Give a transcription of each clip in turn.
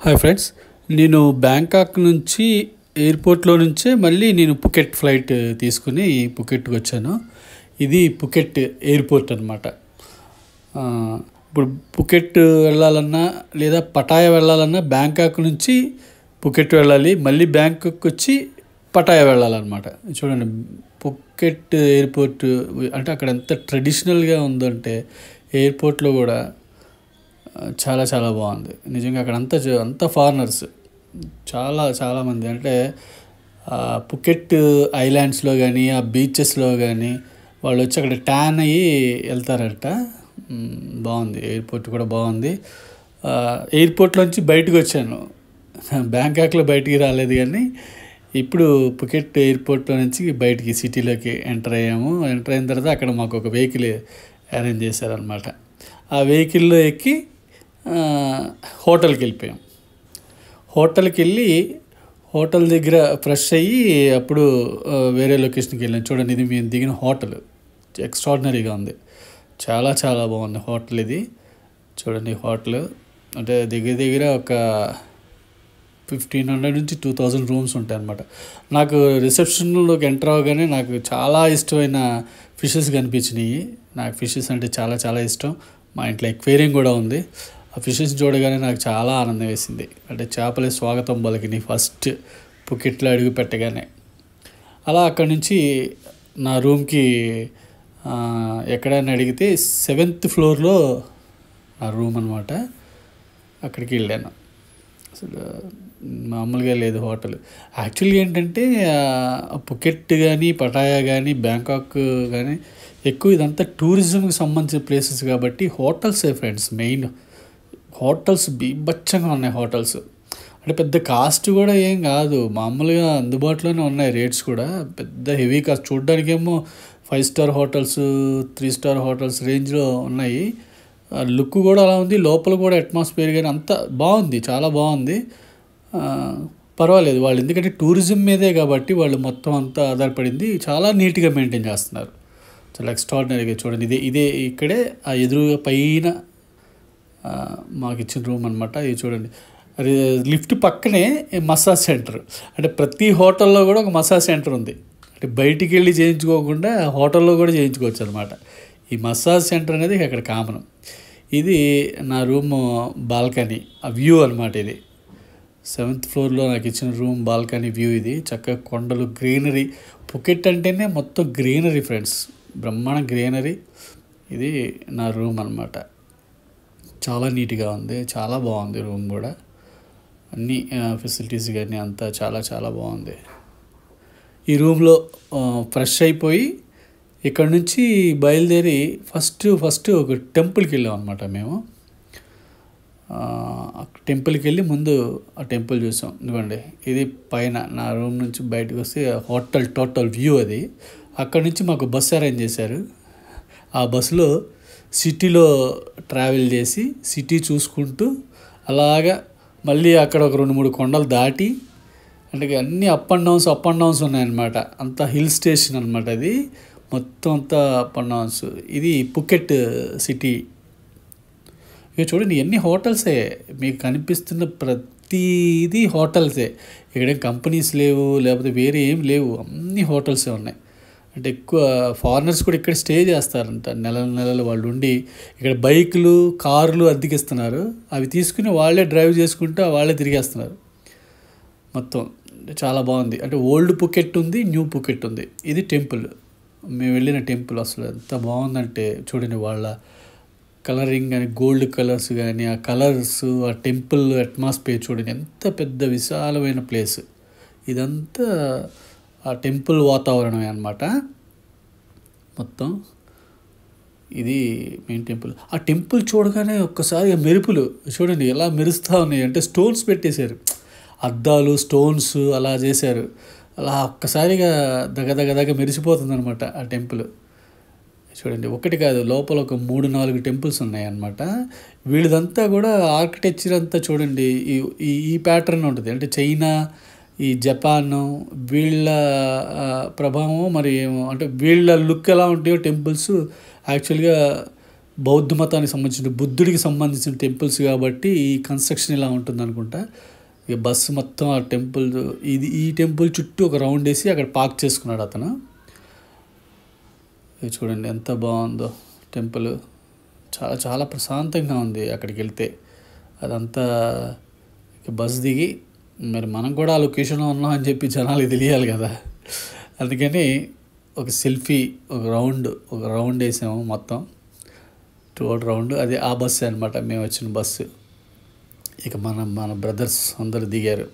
Hi friends, నేను Bangkok నుంచి ఎయిర్పోర్ట్లో నుంచే మళ్ళీ నేను పుకెట్ ఫ్లైట్ తీసుకుని పుకెట్కి వచ్చాను. ఇది పుకెట్ ఎయిర్పోర్ట్ అనమాట. ఇప్పుడు పుకెట్ వెళ్ళాలన్నా లేదా పటాయా వెళ్ళాలన్నా బ్యాంకాక్ నుంచి పుకెట్ వెళ్ళాలి, మళ్ళీ బ్యాంకాక్ వచ్చి పటాయా వెళ్ళాలన్నమాట. చూడండి, పుకెట్ ఎయిర్పోర్ట్ అంటే అక్కడ ఎంత ట్రెడిషనల్గా ఉందంటే ఎయిర్పోర్ట్లో కూడా చాలా చాలా బాగుంది నిజంగా. అక్కడ అంతా ఫారినర్స్ చాలామంది, అంటే పుకెట్ ఐలాండ్స్లో కానీ ఆ బీచెస్లో కానీ వాళ్ళు వచ్చి అక్కడ ట్యాన్ అయ్యి వెళ్తారంట. బాగుంది, ఎయిర్పోర్ట్ కూడా బాగుంది. ఎయిర్పోర్ట్లోంచి బయటకు వచ్చాను, బ్యాంకాక్లో బయటికి రాలేదు, కానీ ఇప్పుడు పుకెట్ ఎయిర్పోర్ట్లో నుంచి బయటికి సిటీలోకి ఎంటర్ అయ్యాము. ఎంటర్ అయిన తర్వాత అక్కడ మాకు ఒక వెహికల్ అరేంజ్ చేశారనమాట. ఆ వెహికల్లో ఎక్కి హోటల్కి వెళ్ళిపోయాం. హోటల్కి వెళ్ళి హోటల్ దగ్గర ఫ్రెష్ అయ్యి అప్పుడు వేరే లొకేషన్కి వెళ్ళాం. చూడండి, ఇది మేము దిగిన హోటల్ ఎక్స్ట్రాడినరీగా ఉంది, చాలా చాలా బాగుంది హోటల్ ఇది. చూడండి, హోటల్ అంటే దగ్గర ఒక 1500 నుంచి 2000 రూమ్స్ ఉంటాయి అన్నమాట. నాకు రిసెప్షన్లోకి ఎంటర్ అవ్వగానే నాకు చాలా ఇష్టమైన ఫిషెస్ కనిపించినాయి. నాకు ఫిషెస్ అంటే చాలా చాలా ఇష్టం. మా ఇంట్లో ఎక్వేరియం కూడా ఉంది. ఆ ఫిషెస్ చూడగానే నాకు చాలా ఆనందం వేసింది. అంటే చేపలే స్వాగతం పలికినాయి ఫస్ట్ పుకెట్లో అడుగు పెట్టగానే. అలా అక్కడి నుంచి నా రూమ్కి ఎక్కడైనా అడిగితే 7th ఫ్లోర్లో నా రూమ్ అనమాట. అక్కడికి వెళ్ళాను. అసలు మామూలుగా లేదు హోటల్. యాక్చువల్గా ఏంటంటే పుకెట్ కానీ పటాయా కానీ బ్యాంకాక్ కానీ ఎక్కువ ఇదంతా టూరిజంకి సంబంధించిన ప్లేసెస్ కాబట్టి హోటల్సే ఫ్రెండ్స్ మెయిన్. హోటల్స్ బీభత్సంగా ఉన్నాయి హోటల్స్. అంటే పెద్ద కాస్ట్ కూడా ఏం కాదు, మామూలుగా అందుబాటులోనే ఉన్నాయి రేట్స్ కూడా. పెద్ద హెవీ కాస్ట్, చూడ్డానికేమో 5 స్టార్ హోటల్స్ 3 స్టార్ హోటల్స్ రేంజ్లో ఉన్నాయి. లుక్ కూడా అలా ఉంది, లోపల కూడా అట్మాస్ఫియర్ కానీ అంతా బాగుంది, చాలా బాగుంది. పర్వాలేదు వాళ్ళు, ఎందుకంటే టూరిజం మీదే కాబట్టి వాళ్ళు మొత్తం అంతా ఆధారపడింది. చాలా నీట్గా మెయింటైన్ చేస్తున్నారు, చాలా ఎక్స్ట్రాడినరీగా. చూడండి, ఇదే ఇక్కడే ఆ ఎదురుగా పైన మాకు ఇచ్చిన రూమ్ అనమాట. ఇది చూడండి, లిఫ్ట్ పక్కనే మసాజ్ సెంటర్. అంటే ప్రతి హోటల్లో కూడా ఒక మసాజ్ సెంటర్ ఉంది. అంటే బయటికి వెళ్ళి చేయించుకోకుండా హోటల్లో కూడా చేయించుకోవచ్చు అనమాట. ఈ మసాజ్ సెంటర్ అనేది అక్కడ కామన్. ఇది నా రూమ్ బాల్కనీ, ఆ వ్యూ అనమాట. ఇది 7th ఫ్లోర్లో నాకు ఇచ్చిన రూమ్ బాల్కనీ వ్యూ. ఇది చక్కగా కొండలు, గ్రీనరీ. పుకెట్ అంటేనే మొత్తం గ్రీనరీ ఫ్రెండ్స్, బ్రహ్మాండ గ్రీనరీ. ఇది నా రూమ్ అనమాట. చాలా నీట్గా ఉంది, చాలా బాగుంది రూమ్ కూడా. అన్ని ఫెసిలిటీస్ కానీ అంతా చాలా చాలా బాగుంది. ఈ రూమ్లో ఫ్రెష్ అయిపోయి ఇక్కడ నుంచి బయలుదేరి ఫస్ట్ ఒక టెంపుల్కి వెళ్ళాం అనమాట. మేము టెంపుల్కి వెళ్ళి ముందు ఆ టెంపుల్ చూసాం. ఇదిగోండి, ఇది పైన నా రూమ్ నుంచి బయటకు వస్తే హోటల్ టోటల్ వ్యూ అది. అక్కడి నుంచి మాకు బస్సు అరేంజ్ చేశారు. ఆ బస్సులో సిటీలో ట్రావెల్ చేసి సిటీ చూసుకుంటూ అలాగా మళ్ళీ అక్కడ ఒక 2-3 కొండలు దాటి, అంటే అన్నీ అప్ అండ్ డౌన్స్ ఉన్నాయన్నమాట. అంతా హిల్ స్టేషన్ అనమాట అది, మొత్తం అంతా అప్ అండ్ డౌన్స్. ఇది పుకెట్ సిటీ. ఇక చూడండి, ఎన్ని హోటల్సే మీకు కనిపిస్తున్న ప్రతిదీ హోటల్సే. ఇక్కడేం కంపెనీస్ లేవు, లేకపోతే వేరే ఏం లేవు, అన్ని హోటల్సే ఉన్నాయి. అంటే ఎక్కువ ఫారినర్స్ కూడా ఇక్కడ స్టే చేస్తారంట, నెలలు వాళ్ళు ఉండి ఇక్కడ బైకులు కార్లు అద్దెకిస్తున్నారు. అవి తీసుకుని వాళ్ళే డ్రైవ్ చేసుకుంటూ వాళ్ళే తిరిగేస్తున్నారు మొత్తం. చాలా బాగుంది. అంటే ఓల్డ్ పుకెట్ ఉంది, న్యూ పుకెట్ ఉంది. ఇది టెంపుల్, మేము వెళ్ళిన టెంపుల్. అసలు ఎంత బాగుందంటే చూడండి, వాళ్ళ కలరింగ్ కానీ గోల్డ్ కలర్స్ కానీ ఆ కలర్స్, ఆ టెంపుల్ అట్మాస్ఫియర్ చూడండి, ఎంత పెద్ద విశాలమైన ప్లేస్. ఇదంతా ఆ టెంపుల్ వాతావరణమే అన్నమాట మొత్తం. ఇది మెయిన్ టెంపుల్. ఆ టెంపుల్ చూడగానే ఒక్కసారి మెరుపులు చూడండి ఎలా మెరుస్తూ ఉన్నాయి. అంటే స్టోన్స్ పెట్టేశారు, అద్దాలు స్టోన్స్ అలా చేశారు. అలా ఒక్కసారిగా దగ్గ మెరిసిపోతుంది అనమాట ఆ టెంపుల్. చూడండి, ఒకటి కాదు, లోపల ఒక 3-4 టెంపుల్స్ ఉన్నాయి అన్నమాట. వీళ్ళదంతా కూడా ఆర్కిటెక్చర్ అంతా చూడండి ఈ ప్యాటర్న్ ఉంటుంది. అంటే చైనా, ఈ జపాన్, వీళ్ళ ప్రభావం మరి ఏమో. అంటే వీళ్ళ లుక్ ఎలా ఉంటాయో టెంపుల్స్ యాక్చువల్గా బౌద్ధ మతానికి సంబంధించిన బుద్ధుడికి సంబంధించిన టెంపుల్స్ కాబట్టి ఈ కన్స్ట్రక్షన్ ఇలా ఉంటుంది అనుకుంటా. ఇక బస్సు మొత్తం ఆ టెంపుల్ ఈ టెంపుల్ చుట్టూ ఒక రౌండ్ వేసి అక్కడ పార్క్ చేసుకున్నాడు అతను. ఇది చూడండి ఎంత బాగుందో టెంపుల్, చాలా చాలా ప్రశాంతంగా ఉంది అక్కడికి వెళ్తే. అదంతా బస్ దిగి మరి మనం కూడా ఆ లొకేషన్లో ఉన్నాం అని చెప్పి జనాలకి తెలియాలి కదా, అందుకని ఒక సెల్ఫీ ఒక రౌండ్ వేసాము మొత్తం టోటల్ రౌండ్. అది ఆ బస్సు అనమాట, మేము వచ్చిన బస్సు. ఇక మన బ్రదర్స్ అందరు దిగారు,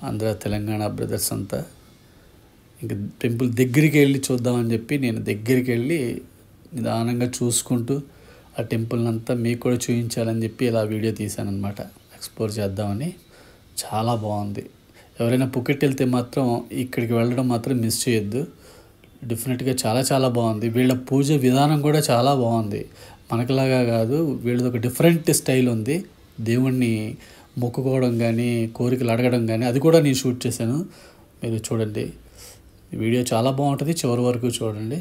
ఆంధ్ర తెలంగాణ బ్రదర్స్ అంతా. ఇంక టెంపుల్ దగ్గరికి వెళ్ళి చూద్దామని చెప్పి నేను దగ్గరికి వెళ్ళి నిదానంగా చూసుకుంటూ ఆ టెంపుల్ని అంతా మీకు కూడా చూపించాలని చెప్పి ఇలా వీడియో తీశాను అనమాట, ఎక్స్ప్లోర్ చేద్దామని. చాలా బాగుంది. ఎవరైనా పుకెట్ వెళ్తే మాత్రం ఇక్కడికి వెళ్ళడం మాత్రం మిస్ చేయొద్దు. డెఫినెట్గా చాలా చాలా బాగుంది. వీళ్ళ పూజ విధానం కూడా చాలా బాగుంది, మనకులాగా కాదు, వీళ్ళది ఒక డిఫరెంట్ స్టైల్ ఉంది. దేవుణ్ణి మొక్కుకోవడం కానీ కోరికలు అడగడం కానీ అది కూడా నేను షూట్ చేశాను, మీరు చూడండి. వీడియో చాలా బాగుంటుంది, చివరి వరకు చూడండి.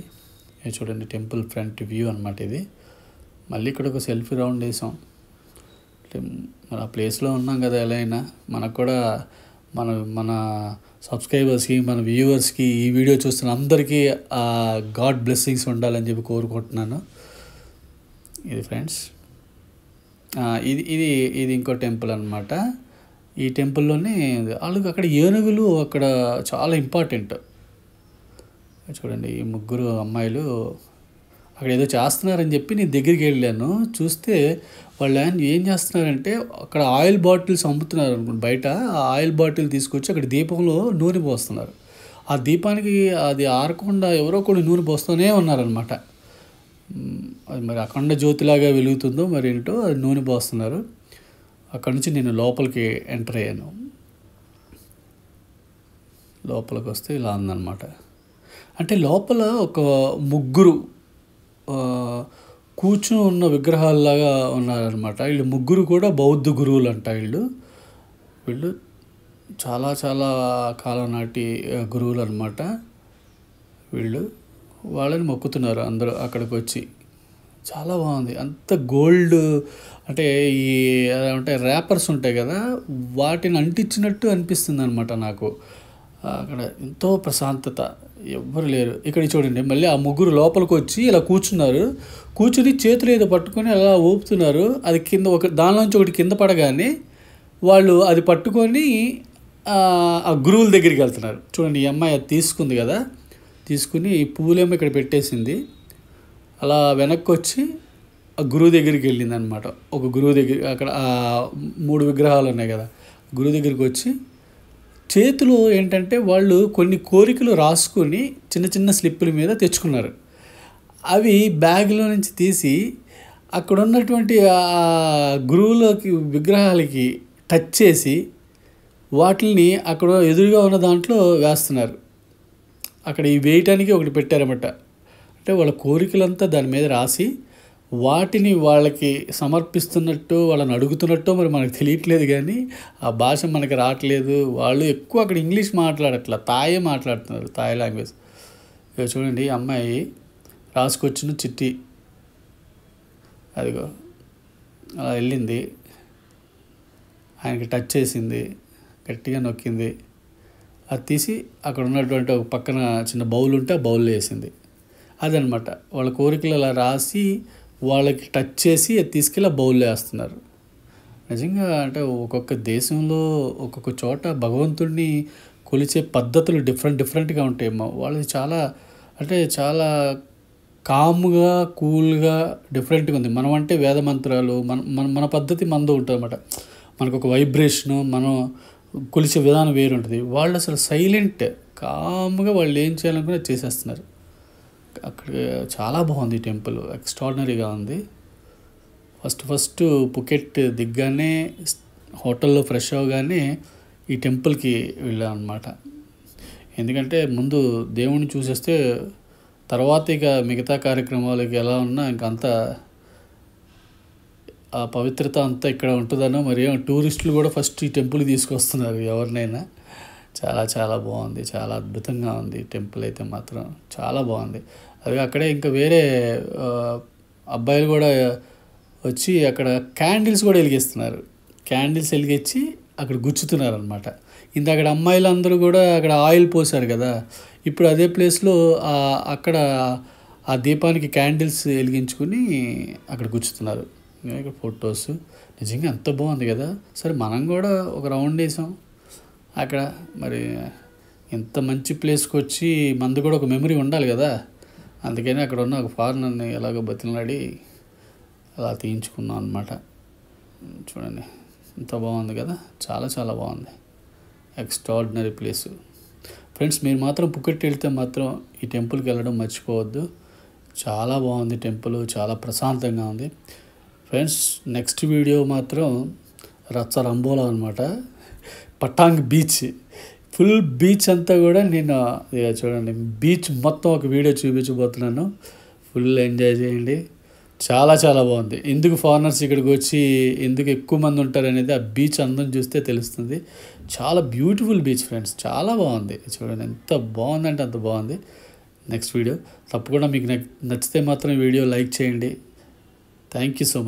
ఇది చూడండి టెంపుల్ ఫ్రంట్ వ్యూ అనమాట ఇది. మళ్ళీ ఇక్కడ ఒక సెల్ఫీ రౌండ్ వేసాం. మన ఆ ప్లేస్లో ఉన్నాం కదా, ఎలా అయినా మనకు కూడా మన సబ్స్క్రైబర్స్కి మన వ్యూవర్స్కి ఈ వీడియో చూస్తున్న అందరికీ ఆ గాడ్ బ్లెస్సింగ్స్ ఉండాలని చెప్పి కోరుకుంటున్నాను. ఇది ఫ్రెండ్స్, ఇది ఇంకో టెంపుల్ అనమాట. ఈ టెంపుల్లోనే వాళ్ళకి అక్కడ ఏనుగులు అక్కడ చాలా ఇంపార్టెంట్. చూడండి ఈ ముగ్గురు అమ్మాయిలు అక్కడ ఏదో చేస్తున్నారని చెప్పి నేను దగ్గరికి వెళ్ళాను. చూస్తే వాళ్ళు ఏం చేస్తున్నారంటే అక్కడ ఆయిల్ బాటిల్స్ అమ్ముతున్నారు అనుకోండి బయట. ఆ ఆయిల్ బాటిల్ తీసుకొచ్చి అక్కడ దీపంలో నూనె పోస్తున్నారు. ఆ దీపానికి అది ఆరకుండా ఎవరో కొన్ని నూనె పోస్తూనే ఉన్నారనమాట. అది మరి అఖండ జ్యోతిలాగా వెలుగుతుందో మరి ఏంటో అది నూనె పోస్తున్నారు. అక్కడ నుంచి నేను లోపలికి ఎంటర్ అయ్యాను. లోపలికి వస్తే ఇలా ఉందన్నమాట. అంటే లోపల ఒక ముగ్గురు కూర్చుని ఉన్న విగ్రహాలలాగా ఉన్నారనమాట. వీళ్ళు ముగ్గురు కూడా బౌద్ధ గురువులు అంట. వీళ్ళు చాలా చాలా కాలం నాటి గురువులు అనమాట. వాళ్ళని మొక్కుతున్నారు అందరూ అక్కడికి వచ్చి. చాలా బాగుంది. అంత గోల్డ్ అంటే అంటే ర్యాపర్స్ ఉంటాయి కదా, వాటిని అంటించినట్టు అనిపిస్తుంది అనమాట నాకు. అక్కడ ఎంతో ప్రశాంతత, ఎవ్వరు లేరు. ఇక్కడ చూడండి మళ్ళీ ఆ ముగ్గురు లోపలికి వచ్చి ఇలా కూర్చుని చేతులు ఏదో పట్టుకొని అలా ఊపుతున్నారు. అది కింద దానిలోంచి ఒకటి కింద పడగానే వాళ్ళు అది పట్టుకొని ఆ గురువుల దగ్గరికి వెళ్తున్నారు. చూడండి ఈ అమ్మాయి అది తీసుకుంది కదా, తీసుకుని పువ్వులేమో ఇక్కడ పెట్టేసింది. అలా వెనక్కి వచ్చి ఆ గురువు దగ్గరికి వెళ్ళింది అనమాట. ఒక గురువు దగ్గర అక్కడ 3 విగ్రహాలు ఉన్నాయి కదా, గురువు దగ్గరికి వచ్చి చేతిలో ఏంటంటే వాళ్ళు కొన్ని కోరికలు రాసుకొని చిన్న చిన్న స్లిప్పుల మీద తెచ్చుకున్నారు. అవి బ్యాగ్లో నుంచి తీసి అక్కడ ఉన్నటువంటి గురువులకి విగ్రహాలకి టచ్ చేసి వాటిని అక్కడ ఎదురుగా ఉన్న దాంట్లో వేస్తున్నారు. అక్కడ ఈ వేయటానికి ఒకటి పెట్టారన్నమాట. అంటే వాళ్ళ కోరికలంతా దాని మీద రాసి వాటిని వాళ్ళకి సమర్పిస్తున్నట్టు, వాళ్ళని అడుగుతున్నట్టు మరి మనకు తెలియట్లేదు. కానీ ఆ భాష మనకి రావట్లేదు. వాళ్ళు ఎక్కువ అక్కడ ఇంగ్లీష్ మాట్లాడట్లా, తాయే మాట్లాడుతున్నారు, తాయ్ లాంగ్వేజ్. ఇక చూడండి అమ్మాయి రాసుకొచ్చిన చిట్టి, అదిగో అలా వెళ్ళింది, ఆయనకి టచ్ చేసింది, గట్టిగా నొక్కింది. అది తీసి అక్కడ ఉన్నటువంటి ఒక పక్కన చిన్న బౌల్ ఉంటే ఆ బౌల్లో వేసింది. అదనమాట వాళ్ళ కోరికలు అలా రాసి వాళ్ళకి టచ్ చేసి అది తీసుకెళ్ళి ఆ బౌల్లో వేస్తున్నారు. నిజంగా అంటే ఒక్కొక్క దేశంలో ఒక్కొక్క చోట భగవంతుడిని కొలిచే పద్ధతులు డిఫరెంట్గా ఉంటాయి. వాళ్ళది చాలా కామ్గా కూల్గా డిఫరెంట్గా ఉంది. మనం అంటే వేద మంత్రాలు మన పద్ధతి మనతో ఉంటుంది అన్నమాట. మనకు ఒక వైబ్రేషను, మనం కొలిచే విధానం వేరు ఉంటుంది. వాళ్ళు అసలు సైలెంట్ కామ్గా వాళ్ళు ఏం చేయాలనుకున్నా చేసేస్తున్నారు. అక్కడ చాలా బాగుంది టెంపుల్, ఎక్స్ట్రాడినరీగా ఉంది. ఫస్ట్ పుకెట్ దిగ్గానే హోటల్లో ఫ్రెష్ అవగానే ఈ టెంపుల్కి వెళ్ళాం అన్నమాట. ఎందుకంటే ముందు దేవుణ్ణి చూసేస్తే తర్వాత ఇక మిగతా కార్యక్రమాలకి ఎలా ఉన్నా ఇంకంతా ఆ పవిత్రత అంతా ఇక్కడ ఉంటుందనో మరి టూరిస్టులు కూడా ఫస్ట్ ఈ టెంపుల్కి తీసుకొస్తున్నారు ఎవరినైనా. చాలా చాలా బాగుంది, చాలా అద్భుతంగా ఉంది టెంపుల్ అయితే మాత్రం చాలా బాగుంది. అది అక్కడే ఇంకా వేరే అబ్బాయిలు కూడా వచ్చి అక్కడ క్యాండిల్స్ కూడా వెలిగిస్తున్నారు. క్యాండిల్స్ వెలిగించి అక్కడ గుచ్చుతున్నారు అనమాట. అక్కడ అమ్మాయిలు అందరూ కూడా అక్కడ ఆయిల్ పోసారు కదా, ఇప్పుడు అదే ప్లేస్లో అక్కడ ఆ దీపానికి క్యాండిల్స్ వెలిగించుకుని అక్కడ గుచ్చుతున్నారు. ఇక్కడ ఫొటోస్ నిజంగా ఎంత బాగుంది కదా. సరే మనం కూడా ఒక రౌండ్ వేసాం అక్కడ. మరి ఇంత మంచి ప్లేస్కి వచ్చి మనది కూడా ఒక మెమరీ ఉండాలి కదా, అందుకని అక్కడ ఉన్న ఒక ఫారినర్ని ఎలాగో బతిలాడి అలా తీయించుకున్నాం అనమాట. చూడండి ఎంత బాగుంది కదా, చాలా చాలా బాగుంది. Extraordinary place. ఫ్రెండ్స్ మీరు మాత్రం పుకెట్ వెళ్తే మాత్రం ఈ టెంపుల్కి వెళ్ళడం మర్చిపోవద్దు. చాలా బాగుంది టెంపుల్, చాలా ప్రశాంతంగా ఉంది. ఫ్రెండ్స్ నెక్స్ట్ వీడియో మాత్రం రచ్చ రంబోలా అనమాట. పటాంగ్ బీచ్, ఫుల్ బీచ్ అంతా కూడా నేను చూడండి బీచ్ మొత్తం ఒక వీడియో చూపించబోతున్నాను. ఫుల్ ఎంజాయ్ చేయండి. చాలా చాలా బాగుంది. ఎందుకు ఫారినర్స్ ఇక్కడికి వచ్చి ఎందుకు ఎక్కువ మంది ఉంటారు అనేది ఆ బీచ్ అందం చూస్తే తెలుస్తుంది. చాలా బ్యూటిఫుల్ బీచ్ ఫ్రెండ్స్, చాలా బాగుంది. చూడండి ఎంత బాగుందంటే అంత బాగుంది. నెక్స్ట్ వీడియో తప్పకుండా మీకు నచ్చితే మాత్రం వీడియో లైక్ చేయండి. Thank you so much.